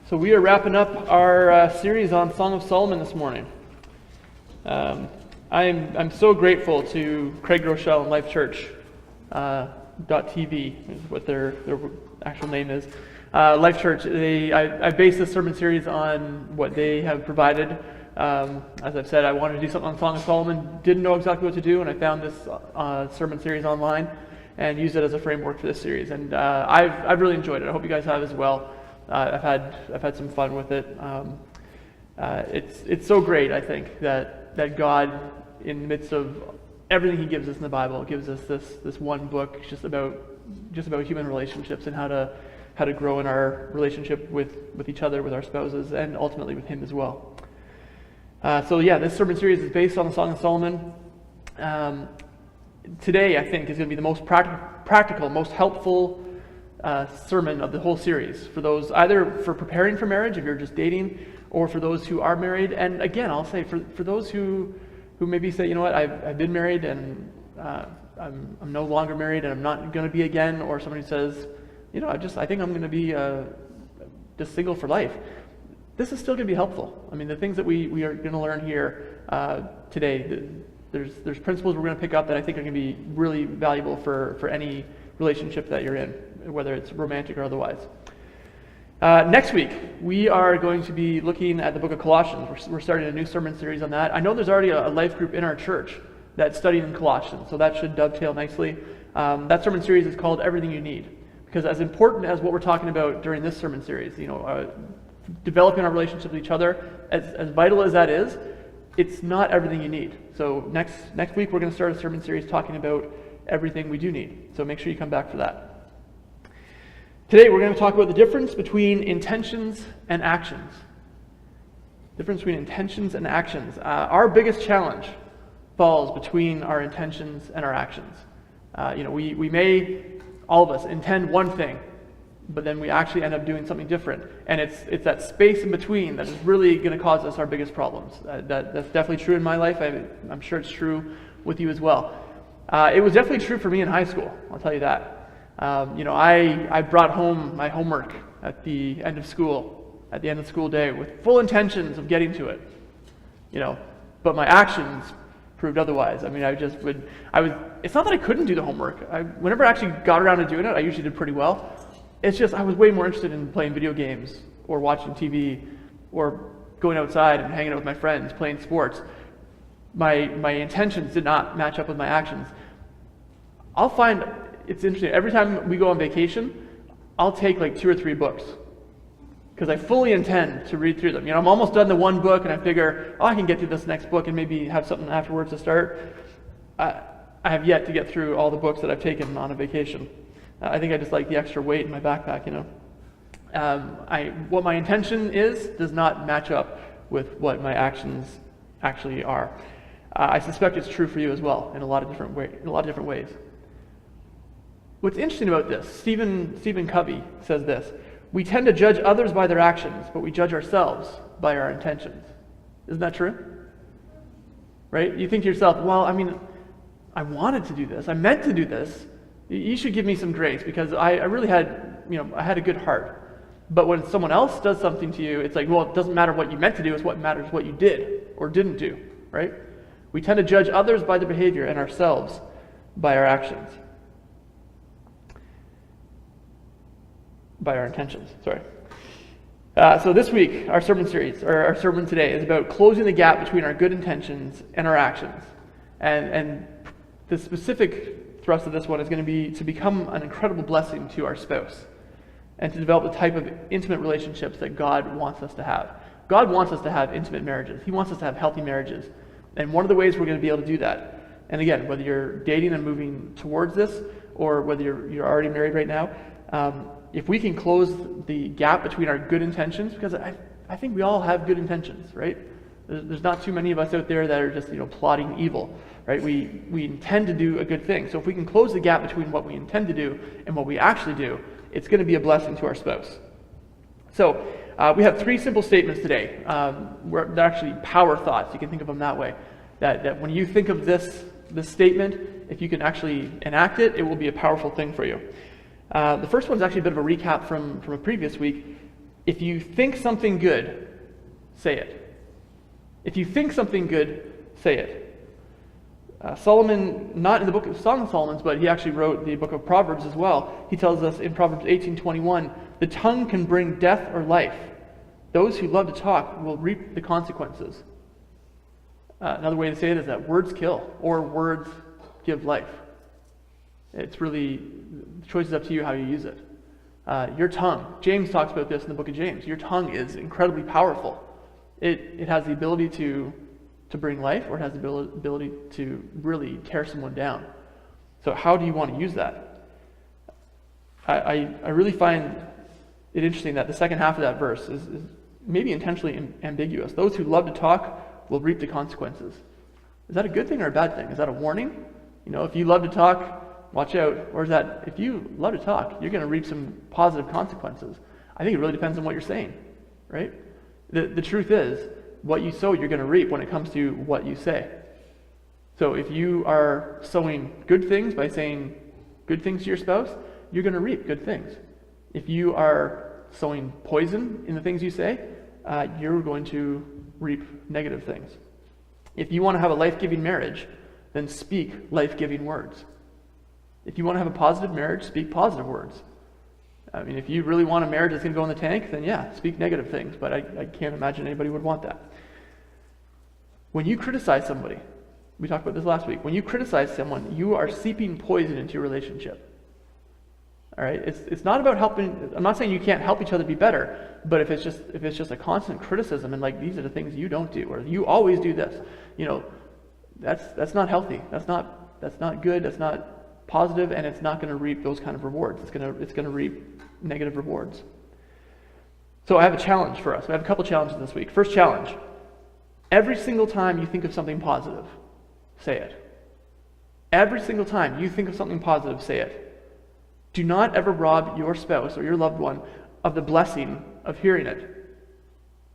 So we are wrapping up our series on Song of Solomon this morning. I'm so grateful to Craig Rochelle and Life Church .tv is what their actual name is. Life Church. I based this sermon series on what they have provided. As I've said, I wanted to do something on Song of Solomon. Didn't know exactly what to do, and I found this sermon series online and used it as a framework for this series. And I've really enjoyed it. I hope you guys have as well. I've had some fun with it. It's so great, I think, that God, in the midst of everything He gives us in the Bible, gives us this one book just about human relationships and how to grow in our relationship with each other, with our spouses, and ultimately with Him as well. This sermon series is based on the Song of Solomon. Today, I think, is going to be the most practical, most helpful sermon of the whole series for those either for preparing for marriage if you're just dating, or for those who are married. And again, I'll say for those who maybe say, you know what, I've been married and I'm no longer married and I'm not going to be again, or somebody says, you know, I think I'm going to be just single for life. This is still going to be helpful. I mean, the things that we are going to learn here today, there's principles we're going to pick up that I think are going to be really valuable for any relationship that you're in, whether it's romantic or otherwise. Next week, we are going to be looking at the book of Colossians. We're starting a new sermon series on that. I know there's already a life group in our church that's studying Colossians, so that should dovetail nicely. That sermon series is called Everything You Need, because as important as what we're talking about during this sermon series, developing our relationship with each other, as vital as that is, it's not everything you need. So next week, we're going to start a sermon series talking about everything we do need. So make sure you come back for that. Today we're going to talk about the difference between intentions and actions. Difference between intentions and actions. Our biggest challenge falls between our intentions and our actions. We may, all of us, intend one thing, but then we actually end up doing something different. And it's that space in between that is really going to cause us our biggest problems. That's definitely true in my life. I'm sure it's true with you as well. It was definitely true for me in high school, I'll tell you that. I brought home my homework at the end of school day with full intentions of getting to it, but my actions proved otherwise. I mean, it's not that I couldn't do the homework. Whenever I actually got around to doing it, I usually did pretty well. It's just I was way more interested in playing video games or watching TV or going outside and hanging out with my friends, playing sports. My intentions did not match up with my actions. I'll find it's interesting. Every time we go on vacation, I'll take like 2 or 3 books because I fully intend to read through them. I'm almost done the one book and I figure, I can get through this next book and maybe have something afterwards to start. I have yet to get through all the books that I've taken on a vacation. I think I just like the extra weight in my backpack, what my intention is does not match up with what my actions actually are. I suspect it's true for you as well in a lot of different ways. What's interesting about this, Stephen Covey says this: we tend to judge others by their actions, but we judge ourselves by our intentions. Isn't that true? Right? You think to yourself, well, I wanted to do this. I meant to do this. You should give me some grace because I really had, I had a good heart. But when someone else does something to you, it's like, well, it doesn't matter what you meant to do, it's what matters what you did or didn't do, right? We tend to judge others by their behavior and ourselves by our actions. By our intentions, sorry. So this week, our sermon series, or our sermon today, is about closing the gap between our good intentions and our actions. And the specific thrust of this one is going to be to become an incredible blessing to our spouse and to develop the type of intimate relationships that God wants us to have. God wants us to have intimate marriages. He wants us to have healthy marriages. And one of the ways we're going to be able to do that, and again, whether you're dating and moving towards this, or whether you're already married right now, if we can close the gap between our good intentions, because I think we all have good intentions, right? There's not too many of us out there that are just plotting evil, right? We intend to do a good thing. So if we can close the gap between what we intend to do and what we actually do, it's going to be a blessing to our spouse. So we have 3 simple statements today. They're actually power thoughts. You can think of them that way. That when you think of this statement, if you can actually enact it, it will be a powerful thing for you. The first one's actually a bit of a recap from a previous week. If you think something good, say it. If you think something good, say it. Solomon, not in the book of Song of Solomon, but he actually wrote the book of Proverbs as well. He tells us in Proverbs 18:21, the tongue can bring death or life. Those who love to talk will reap the consequences. Another way to say it is that words kill, or words give life. It's really, the choice is up to you how you use it. Your tongue, James talks about this in the book of James. Your tongue is incredibly powerful. It has the ability to bring life, or it has the ability to really tear someone down. So how do you want to use that? I really find it interesting that the second half of that verse is maybe intentionally ambiguous. Those who love to talk will reap the consequences. Is that a good thing or a bad thing? Is that a warning? If you love to talk, watch out. Or is that, if you love to talk, you're going to reap some positive consequences? I think it really depends on what you're saying, right? The truth is, what you sow, you're going to reap when it comes to what you say. So if you are sowing good things by saying good things to your spouse, you're going to reap good things. If you are sowing poison in the things you say, you're going to reap negative things. If you want to have a life-giving marriage, then speak life-giving words. If you want to have a positive marriage, speak positive words. I mean, if you really want a marriage that's going to go in the tank, then yeah, speak negative things, but I can't imagine anybody would want that. When you criticize somebody, we talked about this last week, when you criticize someone, you are seeping poison into your relationship. All right? It's not about helping. I'm not saying you can't help each other be better, but if it's just a constant criticism and like, these are the things you don't do, or you always do this, that's not healthy. That's not good. That's not positive, and it's not going to reap those kind of rewards. It's going to reap negative rewards. So I have a challenge for us. I have a couple challenges this week. First challenge: every single time you think of something positive, say it. Every single time you think of something positive, say it. Do not ever rob your spouse or your loved one of the blessing of hearing it.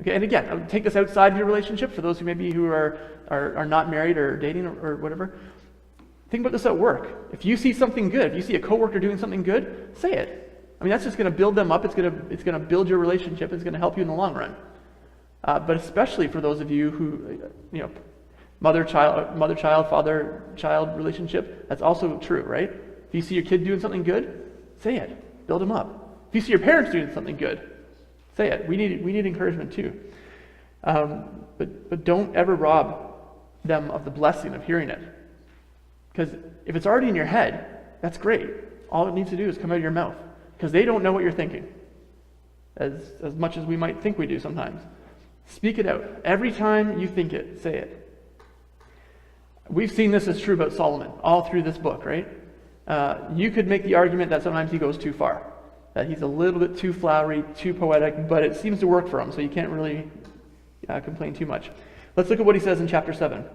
Okay, and again, I'll take this outside of your relationship for those who are not married or dating or whatever. Think about this at work. If you see something good, if you see a coworker doing something good, say it. I mean, that's just going to build them up. It's going to build your relationship. It's going to help you in the long run. But especially for those of you who, mother-child, father-child relationship, that's also true, right? If you see your kid doing something good, say it. Build them up. If you see your parents doing something good, say it. We need encouragement too. But don't ever rob them of the blessing of hearing it. Because if it's already in your head, that's great. All it needs to do is come out of your mouth. Because they don't know what you're thinking. As much as we might think we do sometimes. Speak it out. Every time you think it, say it. We've seen this is true about Solomon all through this book, right? You could make the argument that sometimes he goes too far. That he's a little bit too flowery, too poetic, but it seems to work for him, so you can't really complain too much. Let's look at what he says in chapter 7.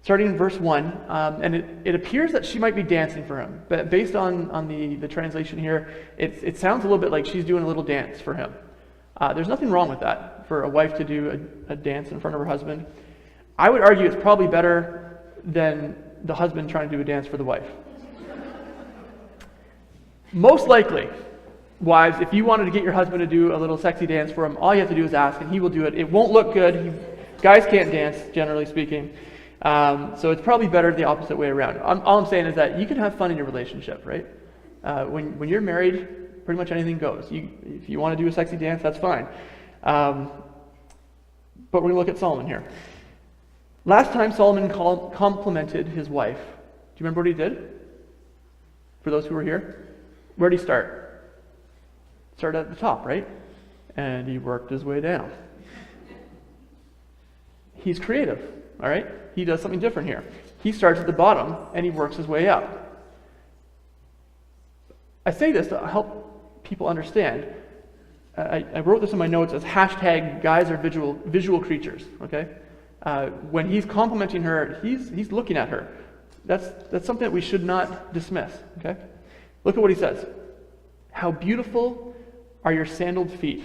Starting in verse 1, and it appears that she might be dancing for him. But based on the translation here, it sounds a little bit like she's doing a little dance for him. There's nothing wrong with that, for a wife to do a dance in front of her husband. I would argue it's probably better than the husband trying to do a dance for the wife. Most likely, wives, if you wanted to get your husband to do a little sexy dance for him, all you have to do is ask, and he will do it. It won't look good. Guys can't dance, generally speaking. So it's probably better the opposite way around. All I'm saying is that you can have fun in your relationship, right? When you're married, pretty much anything goes. If you want to do a sexy dance, that's fine. But we're going to look at Solomon here. Last time Solomon complimented his wife, do you remember what he did? For those who were here? Where did he start? Started at the top, right? And he worked his way down. He's creative, all right? He does something different here. He starts at the bottom and he works his way up. I say this to help people understand. I wrote this in my notes as hashtag guys are visual creatures, okay? When he's complimenting her, he's looking at her. That's something that we should not dismiss, okay? Look at what he says. How beautiful are your sandaled feet,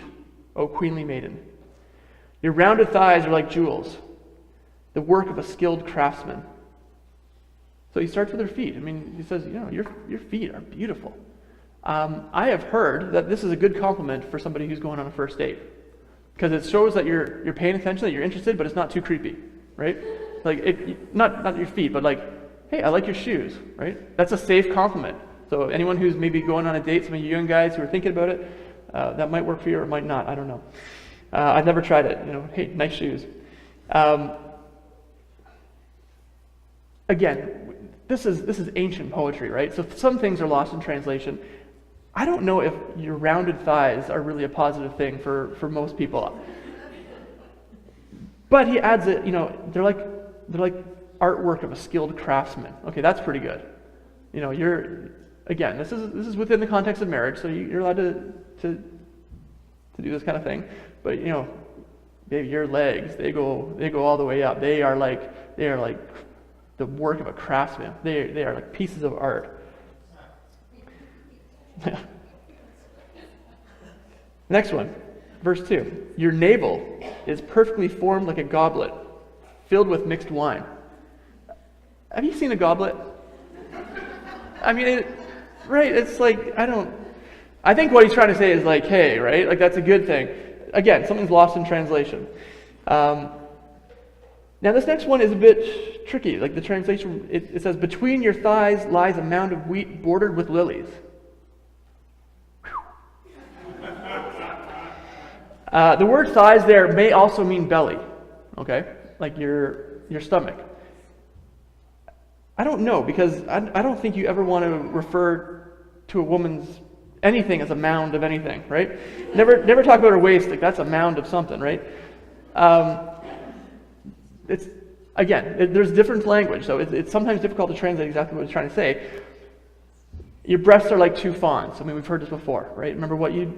O queenly maiden. Your rounded thighs are like jewels, the work of a skilled craftsman. So he starts with her feet. I mean, he says, your feet are beautiful. I have heard that this is a good compliment for somebody who's going on a first date, because it shows that you're paying attention, that you're interested, but it's not too creepy, right? Like, not your feet, but like, hey, I like your shoes, right? That's a safe compliment. So anyone who's maybe going on a date, some of you young guys who are thinking about it, that might work for you or it might not. I don't know. I've never tried it. Hey, nice shoes. Again, this is ancient poetry, right? So some things are lost in translation. I don't know if your rounded thighs are really a positive thing for most people. But he adds it. They're like artwork of a skilled craftsman. Okay, that's pretty good. Again, this is within the context of marriage, so you're allowed to do this kind of thing. But baby, your legs, they go all the way up. They are like the work of a craftsman. They are like pieces of art. Next one, verse 2. Your navel is perfectly formed like a goblet filled with mixed wine. Have you seen a goblet? I mean, right, it's like, I think what he's trying to say is like, hey, right? Like, that's a good thing. Again, something's lost in translation. Now, this next one is a bit tricky. Like, the translation, it says, between your thighs lies a mound of wheat bordered with lilies. The word thighs there may also mean belly, okay? Like your stomach. I don't know, because I don't think you ever want to refer to a woman's anything as a mound of anything, right? Never talk about her waist like that's a mound of something, right? There's different language, so it's sometimes difficult to translate exactly what it's trying to say. Your breasts are like two fawns. I mean, we've heard this before, right? Remember what you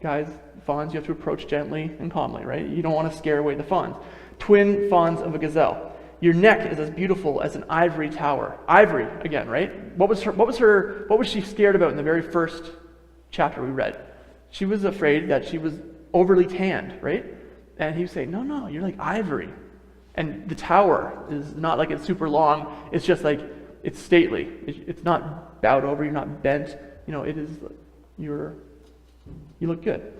guys, fawns, you have to approach gently and calmly, right? You don't want to scare away the fawns. Twin fawns of a gazelle. Your neck is as beautiful as an ivory tower. Ivory, again, right? What was she scared about in the very first chapter we read? She was afraid that she was overly tanned, right? And he would say, no, you're like ivory. And the tower is not like it's super long, it's just like, it's stately. It's not bowed over, you're not bent. It is, you look good.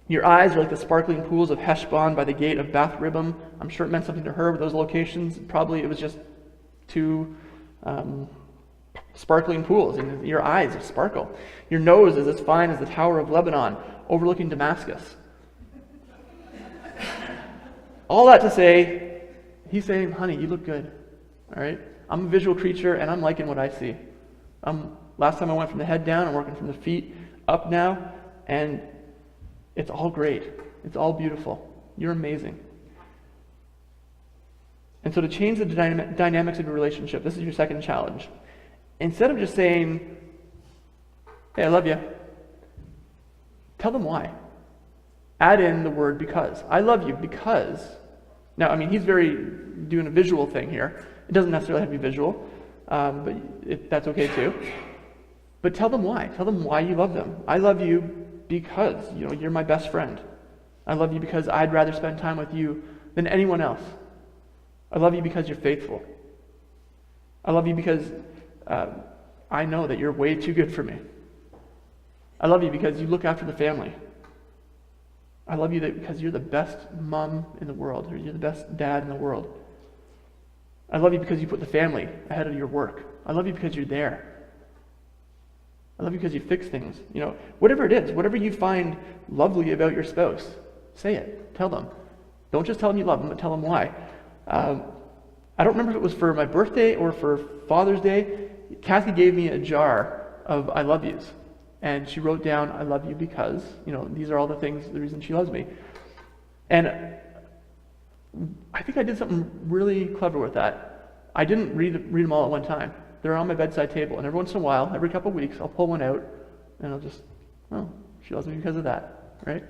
Your eyes are like the sparkling pools of Heshbon by the gate of Bath Ribbon. I'm sure it meant something to her with those locations. Probably it was just two sparkling pools, and your eyes sparkle. Your nose is as fine as the Tower of Lebanon, overlooking Damascus. All that to say, he's saying, honey, you look good. All right? I'm a visual creature, and I'm liking what I see. Last time I went from the head down, I'm working from the feet up now, and it's all great. It's all beautiful. You're amazing. And so to change the dynamics of your relationship, this is your second challenge. Instead of just saying, hey, I love you, tell them why. Add in the word because. I love you because. Now, I mean, he's doing a visual thing here. It doesn't necessarily have to be visual, but that's okay too. But tell them why. Tell them why you love them. I love you because you're my best friend. I love you because I'd rather spend time with you than anyone else. I love you because you're faithful. I love you because I know that you're way too good for me. I love you because you look after the family. I love you because you're the best mom in the world, or you're the best dad in the world. I love you because you put the family ahead of your work. I love you because you're there. I love you because you fix things. Whatever it is, whatever you find lovely about your spouse, say it. Tell them. Don't just tell them you love them, but tell them why. I don't remember if it was for my birthday or for Father's Day. Kathy gave me a jar of I love yous. And she wrote down, I love you because, these are all the reason she loves me. And I think I did something really clever with that. I didn't read them all at one time. They're on my bedside table, and every once in a while, every couple of weeks, I'll pull one out, and I'll just, she loves me because of that, right?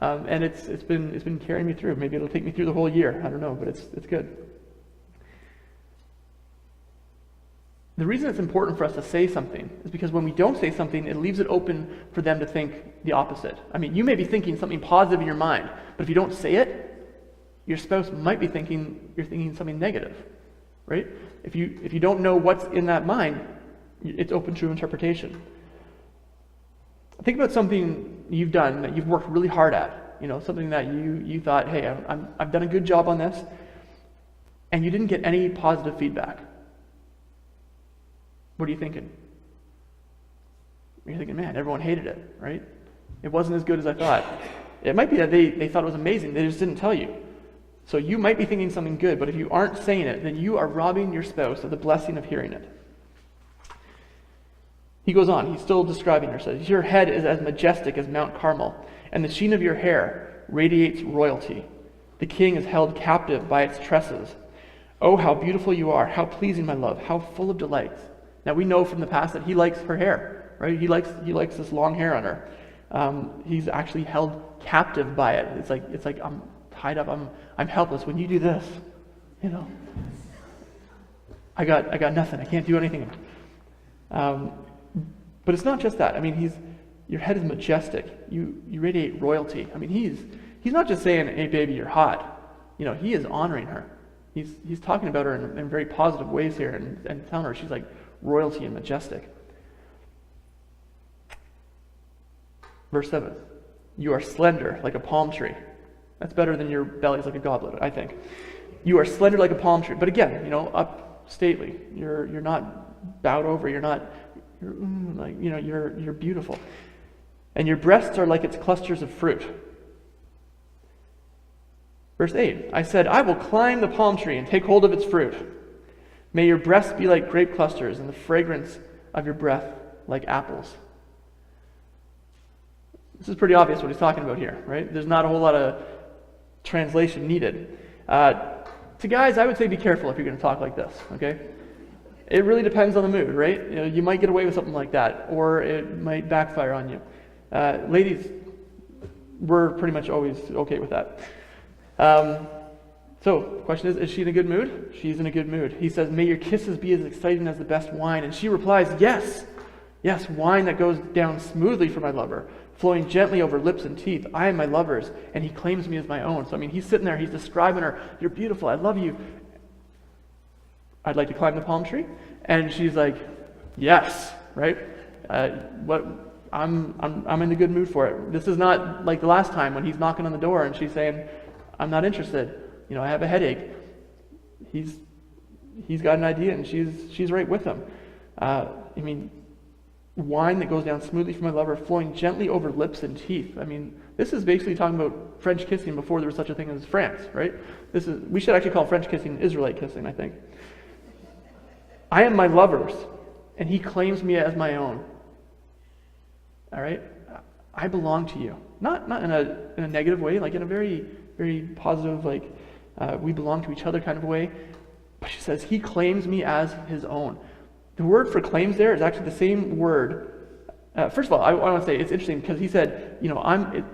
And it's been carrying me through. Maybe it'll take me through the whole year. I don't know, but it's good. The reason it's important for us to say something is because when we don't say something, it leaves it open for them to think the opposite. I mean, you may be thinking something positive in your mind, but if you don't say it, your spouse might be thinking you're thinking something negative, right? If you don't know what's in that mind, It's open to interpretation. Think about something you've done that you've worked really hard at. Something that you thought, hey, I've done a good job on this, and you didn't get any positive feedback. What are you thinking? You're thinking, man, everyone hated it, right? It wasn't as good as I thought. It might be that they thought it was amazing, they just didn't tell you. So you might be thinking something good, but if you aren't saying it, then you are robbing your spouse of the blessing of hearing it. He goes on, he's still describing her, says, your head is as majestic as Mount Carmel, and the sheen of your hair radiates royalty. The king is held captive by its tresses. Oh, how beautiful you are, how pleasing, my love, how full of delights. Now we know from the past that he likes her hair, right? He likes this long hair on her. He's actually held captive by it. It's like I'm tied up, I'm helpless. When you do this, I got nothing. I can't do anything. But it's not just that. Your head is majestic. You radiate royalty. He's not just saying, hey baby, you're hot. He is honoring her. He's talking about her in very positive ways here and telling her she's like royalty and majestic. Verse 7, you are slender like a palm tree. That's better than your belly's like a goblet, I think. You are slender like a palm tree. But again, up stately. You're not bowed over. You're beautiful. And your breasts are like its clusters of fruit. Verse 8, I said, I will climb the palm tree and take hold of its fruit. May your breasts be like grape clusters and the fragrance of your breath like apples. This is pretty obvious what he's talking about here, right? There's not a whole lot of translation needed. To guys, I would say be careful if you're going to talk like this, okay? It really depends on the mood, right? You might get away with something like that, or it might backfire on you. Ladies, we're pretty much always okay with that. So, the question is she in a good mood? She's in a good mood. He says, may your kisses be as exciting as the best wine. And she replies, yes. Yes, wine that goes down smoothly for my lover, flowing gently over lips and teeth. I am my lover's, and he claims me as my own. So, he's sitting there, he's describing her. You're beautiful, I love you. I'd like to climb the palm tree. And she's like, yes, right? I'm in a good mood for it. This is not like the last time when he's knocking on the door and she's saying, I'm not interested. I have a headache. He's got an idea and she's right with him. Wine that goes down smoothly for my lover, flowing gently over lips and teeth. This is basically talking about French kissing before there was such a thing as France, right? We should actually call French kissing Israelite kissing, I think. I am my lover's, and he claims me as my own. All right? I belong to you. Not in a negative way, like in a very, very positive, we belong to each other kind of way. But she says, he claims me as his own. The word for claims there is actually the same word. First of all, I want to say it's interesting because he said,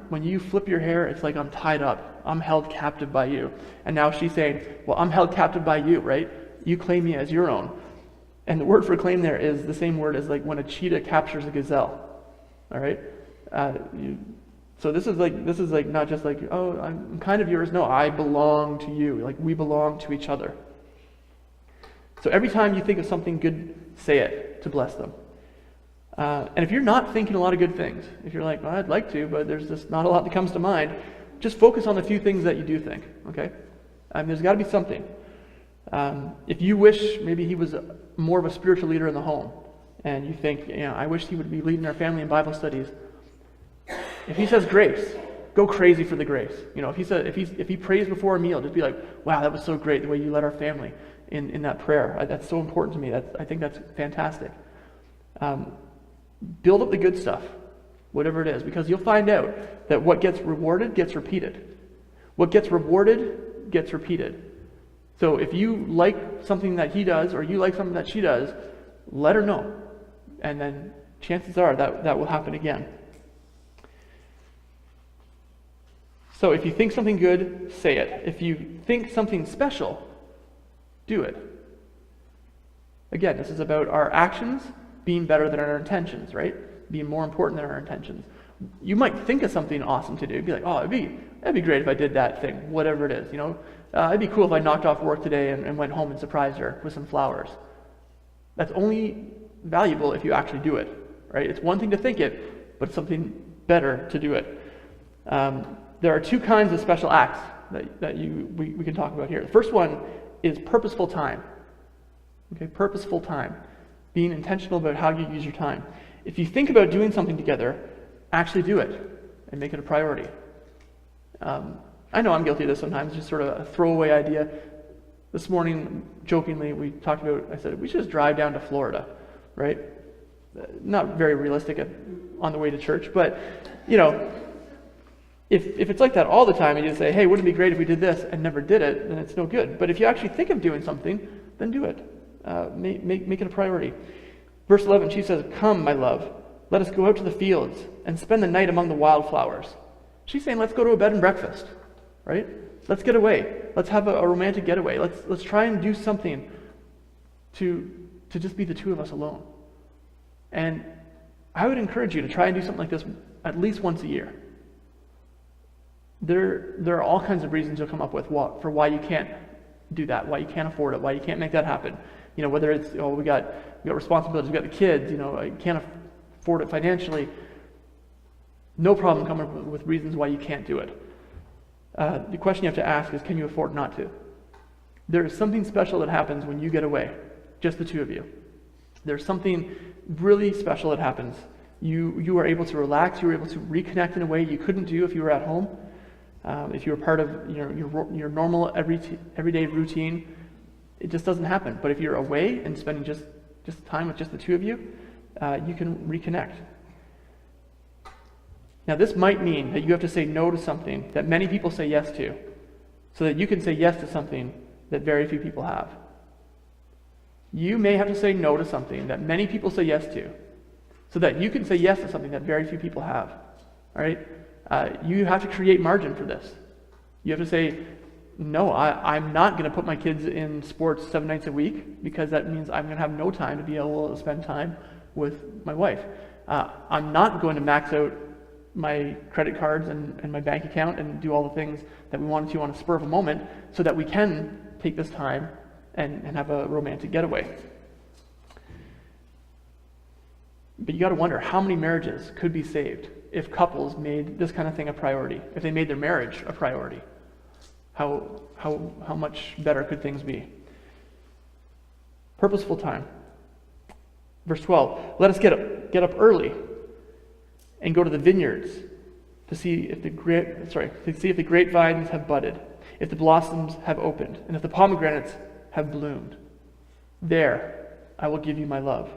when you flip your hair, it's like I'm tied up. I'm held captive by you. And now she's saying, well, I'm held captive by you, right? You claim me as your own. And the word for claim there is the same word as like when a cheetah captures a gazelle. All right? So this is like not just like, oh, I'm kind of yours. No, I belong to you. Like we belong to each other. So every time you think of something good, say it to bless them. And if you're not thinking a lot of good things, if you're like, well, I'd like to, but there's just not a lot that comes to mind, just focus on the few things that you do think, okay? There's got to be something. If you wish maybe he was more of a spiritual leader in the home, and you think, I wish he would be leading our family in Bible studies. If he says grace, go crazy for the grace. If he prays before a meal, just be like, wow, that was so great the way you led our family in that prayer. That's so important to me. I think that's fantastic. Build up the good stuff, whatever it is, because you'll find out that what gets rewarded gets repeated. What gets rewarded gets repeated. So if you like something that he does or you like something that she does, let her know. And then chances are that will happen again. So if you think something good, say it. If you think something special, do it. Again, this is about our actions being better than our intentions, right? Being more important than our intentions. You might think of something awesome to do. Be like, oh, that'd be great if I did that thing, whatever it is. It'd be cool if I knocked off work today and went home and surprised her with some flowers. That's only valuable if you actually do it, right? It's one thing to think it, but it's something better to do it. There are two kinds of special acts that we can talk about here. The first one is purposeful time. Okay, purposeful time. Being intentional about how you use your time. If you think about doing something together, actually do it and make it a priority. I know I'm guilty of this sometimes, just sort of a throwaway idea. This morning, jokingly, I said, we should just drive down to Florida, right? Not very realistic on the way to church, but, if it's like that all the time and you just say, hey, wouldn't it be great if we did this, and never did it, then it's no good. But if you actually think of doing something, then do it. Make it a priority. Verse 11, she says, come, my love, let us go out to the fields and spend the night among the wildflowers. She's saying, let's go to a bed and breakfast, right? Let's get away. Let's have a romantic getaway. Let's try and do something to just be the two of us alone. And I would encourage you to try and do something like this at least once a year. There are all kinds of reasons you'll come up with for why you can't do that, why you can't afford it, why you can't make that happen. Whether it's, we got responsibilities, we got the kids, I can't afford it financially. No problem coming up with reasons why you can't do it. The question you have to ask is, can you afford not to? There is something special that happens when you get away, just the two of you. There's something really special that happens. You are able to relax, you are able to reconnect in a way you couldn't do if you were at home. If you were part of your normal everyday routine, it just doesn't happen. But if you're away and spending just time with just the two of you, you can reconnect. Now this might mean that you have to say no to something that many people say yes to, so that you can say yes to something that very few people have. You may have to say no to something that many people say yes to, so that you can say yes to something that very few people have. All right? You have to create margin for this. You have to say, no, I'm not going to put my kids in sports 7 nights a week, because that means I'm going to have no time to be able to spend time with my wife. I'm not going to max out my credit cards and my bank account and do all the things that we wanted to on a spur of a moment, so that we can take this time and have a romantic getaway. But you got to wonder, how many marriages could be saved if couples made this kind of thing a priority, if they made their marriage a priority? How much better could things be? Purposeful time. Verse 12, let us get up early and go to the vineyards to see if the grapevines have budded, if the blossoms have opened, and if the pomegranates have bloomed. There I will give you my love.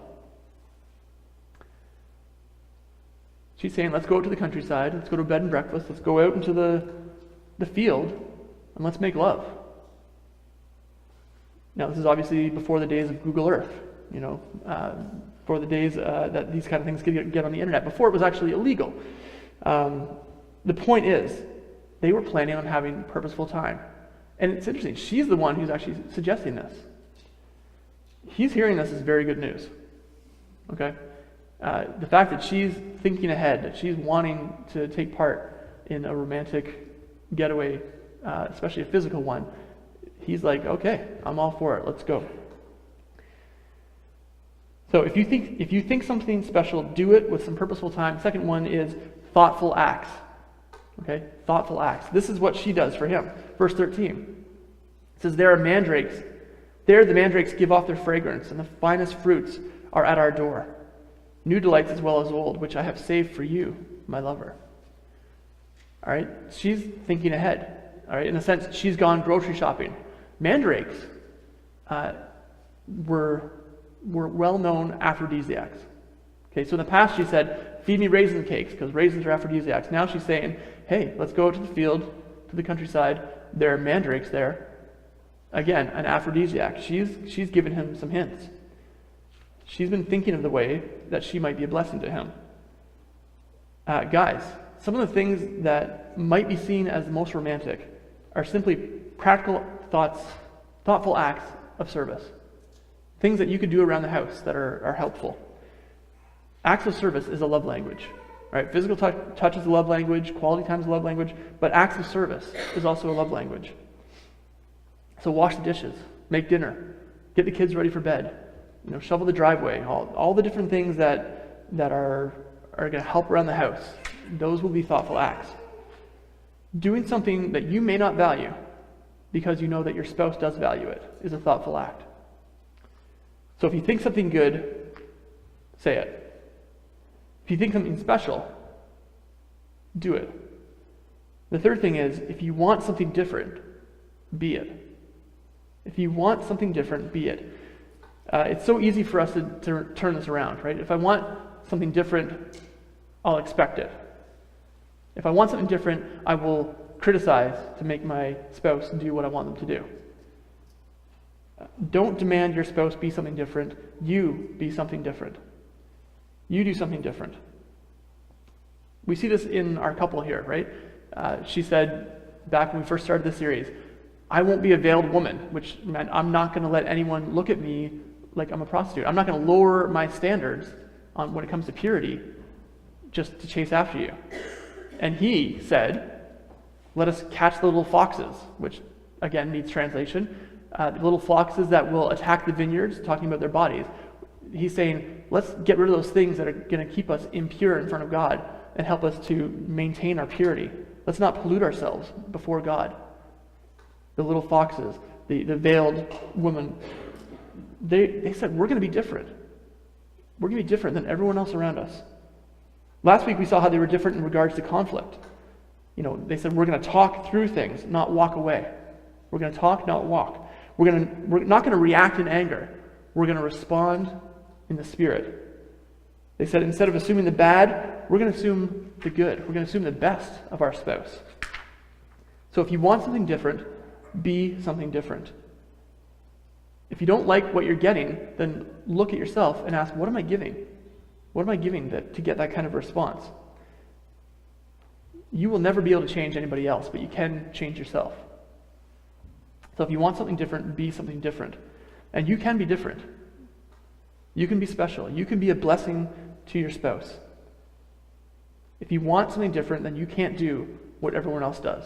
She's saying, let's go out to the countryside, let's go to a bed and breakfast, let's go out into the field, and let's make love. Now, this is obviously before the days of Google Earth, for the days that these kind of things could get on the internet, before it was actually illegal. The point is, they were planning on having purposeful time. And it's interesting, she's the one who's actually suggesting this. He's hearing this is very good news. Okay? The fact that she's thinking ahead, that she's wanting to take part in a romantic getaway, especially a physical one, he's like, okay, I'm all for it, let's go. So if you think something special, do it with some purposeful time. Second one is thoughtful acts. Okay, thoughtful acts. This is what she does for him. Verse 13. It says, there the mandrakes give off their fragrance, and the finest fruits are at our door. New delights as well as old, which I have saved for you, my lover. All right, she's thinking ahead. All right, in a sense, she's gone grocery shopping. Mandrakes were well-known aphrodisiacs. Okay, so in the past she said, feed me raisin cakes, because raisins are aphrodisiacs. Now she's saying, hey, let's go to the field, to the countryside. There are mandrakes there. Again, an aphrodisiac. She's given him some hints. She's been thinking of the way that she might be a blessing to him. Guys, some of the things that might be seen as the most romantic are simply practical thoughtful acts of service. Things that you could do around the house that are helpful. Acts of service is a love language. Right? Physical touch is a love language, quality time is a love language, but acts of service is also a love language. So wash the dishes, make dinner, get the kids ready for bed, shovel the driveway, all the different things that are going to help around the house. Those will be thoughtful acts. Doing something that you may not value because you know that your spouse does value it is a thoughtful act. So if you think something good, say it. If you think something special, do it. The third thing is, if you want something different, be it. If you want something different, be it. It's so easy for us to turn this around, right? If I want something different, I'll expect it. If I want something different, I will criticize to make my spouse do what I want them to do. Don't demand your spouse be something different. You be something different. You do something different. We see this in our couple here, right? She said back when we first started the series, I won't be a veiled woman, which meant I'm not going to let anyone look at me like I'm a prostitute. I'm not going to lower my standards on when it comes to purity just to chase after you. And he said, let us catch the little foxes, which again needs translation. The little foxes that will attack the vineyards, talking about their bodies. He's saying, let's get rid of those things that are going to keep us impure in front of God and help us to maintain our purity. Let's not pollute ourselves before God. The little foxes, the veiled woman, they said, we're going to be different. We're going to be different than everyone else around us. Last week we saw how they were different in regards to conflict. They said, we're going to talk through things, not walk away. We're going to talk, not walk. We're not going to react in anger. We're going to respond in the Spirit. They said, instead of assuming the bad, we're going to assume the good. We're going to assume the best of our spouse. So if you want something different, be something different. If you don't like what you're getting, then look at yourself and ask, what am I giving? What am I giving to get that kind of response? You will never be able to change anybody else, but you can change yourself. So if you want something different, be something different. And you can be different. You can be special. You can be a blessing to your spouse. If you want something different, then you can't do what everyone else does.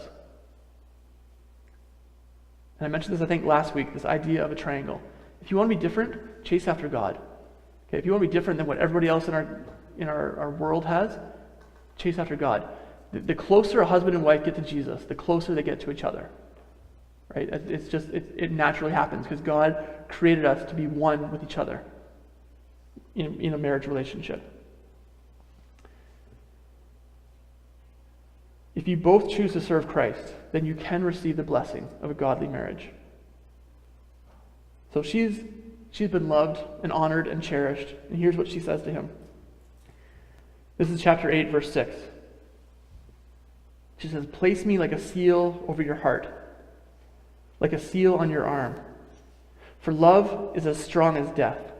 And I mentioned this, I think, last week, this idea of a triangle. If you want to be different, chase after God. Okay, if you want to be different than what everybody else in our world has, chase after God. The closer a husband and wife get to Jesus, the closer they get to each other. Right? It naturally happens because God created us to be one with each other in a marriage relationship. If you both choose to serve Christ, then you can receive the blessing of a godly marriage. So she's been loved and honored and cherished. And here's what she says to him. This is chapter 8, verse 6. She says, place me like a seal over your heart, like a seal on your arm. For love is as strong as death.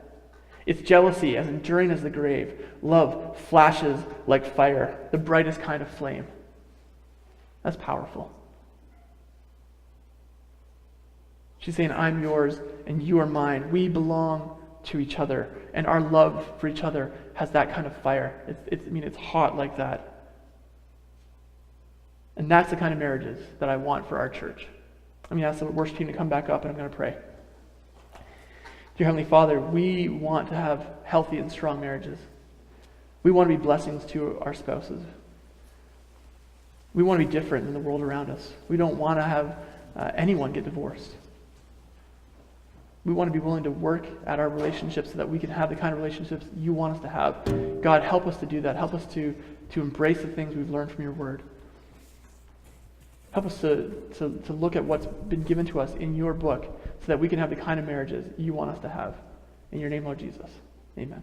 Its jealousy as enduring as the grave. Love flashes like fire, the brightest kind of flame. That's powerful. She's saying, I'm yours and you are mine. We belong to each other. And our love for each other has that kind of fire. It's hot like that. And that's the kind of marriages that I want for our church. I'm going to ask the worship team to come back up and I'm going to pray. Dear Heavenly Father, we want to have healthy and strong marriages. We want to be blessings to our spouses. We want to be different than the world around us. We don't want to have anyone get divorced. We want to be willing to work at our relationships so that we can have the kind of relationships you want us to have. God, help us to do that. Help us to embrace the things we've learned from your word. Help us to look at what's been given to us in your book so that we can have the kind of marriages you want us to have. In your name, Lord Jesus. Amen.